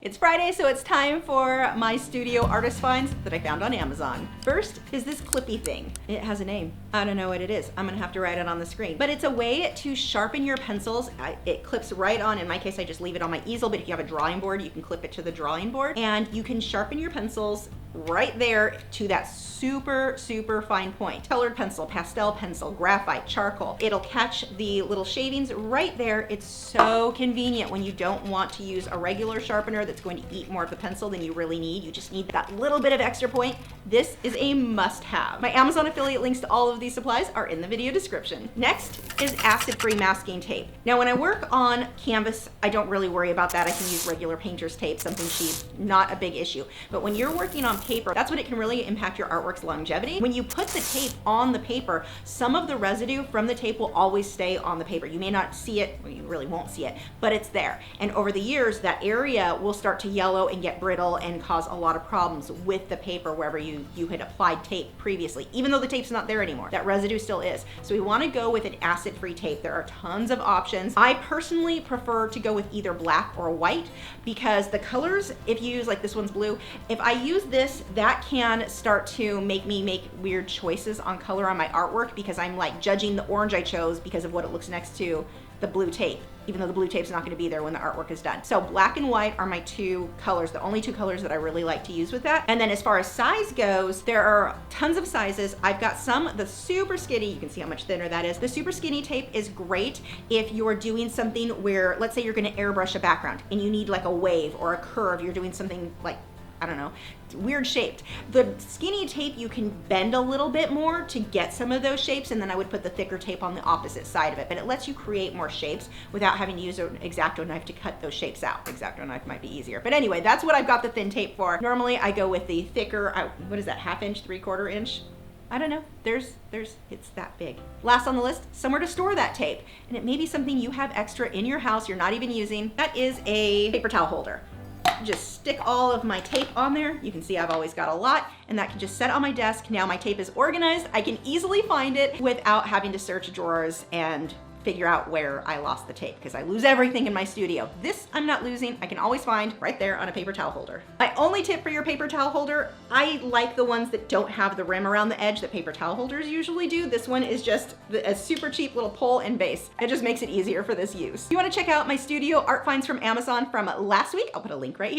It's Friday, so it's time for my studio artist finds that I found on Amazon. First is this clippy thing. It has a name. I don't know what it is. I'm gonna have to write it on the screen. But it's a way to sharpen your pencils. It clips right on. In my case, I just leave it on my easel, but if you have a drawing board, you can clip it to the drawing board. And you can sharpen your pencils right there to that super, super fine point. Colored pencil, pastel pencil, graphite, charcoal. It'll catch the little shavings right there. It's so convenient when you don't want to use a regular sharpener that's going to eat more of the pencil than you really need. You just need that little bit of extra point. This is a must-have. My Amazon affiliate links to all of these supplies are in the video description. Next is acid-free masking tape. Now, when I work on canvas, I don't really worry about that. I can use regular painter's tape, something cheap, not a big issue. But when you're working on paper, that's when it can really impact your artwork's longevity. When you put the tape on the paper, some of the residue from the tape will always stay on the paper. You may not see it, well, you really won't see it, but it's there. And over the years, that area will start to yellow and get brittle and cause a lot of problems with the paper wherever you had applied tape previously. Even though the tape's not there anymore, that residue still is. So we want to go with an acid-free tape. There are tons of options. I personally prefer to go with either black or white because the colors, if you use, like this one's blue, if I use this, that can start to make me make weird choices on color on my artwork because I'm like judging the orange I chose because of what it looks next to the blue tape, even though the blue tape's not going to be there when the artwork is done. So black and white are my two colors, the only two colors that I really like to use with that. And then as far as size goes, there are tons of sizes. I've got some, the super skinny, you can see how much thinner that is. The super skinny tape is great if you're doing something where, let's say you're going to airbrush a background and you need like a wave or a curve, you're doing something like, I don't know, weird shaped. The skinny tape you can bend a little bit more to get some of those shapes, and then I would put the thicker tape on the opposite side of it, but it lets you create more shapes without having to use an X-Acto knife to cut those shapes out. X-Acto knife might be easier. But anyway, that's what I've got the thin tape for. Normally I go with the thicker, what is that, 1/2 inch, 3/4 inch? I don't know, it's that big. Last on the list, somewhere to store that tape. And it may be something you have extra in your house you're not even using. That is a paper towel holder. Just stick all of my tape on there. You can see I've always got a lot, and that can just sit on my desk. Now my tape is organized. I can easily find it without having to search drawers and figure out where I lost the tape because I lose everything in my studio. This I'm not losing. I can always find right there on a paper towel holder. My only tip for your paper towel holder, I like the ones that don't have the rim around the edge that paper towel holders usually do. This one is just a super cheap little pole and base. It just makes it easier for this use. If you want to check out my studio art finds from Amazon from last week, I'll put a link right here.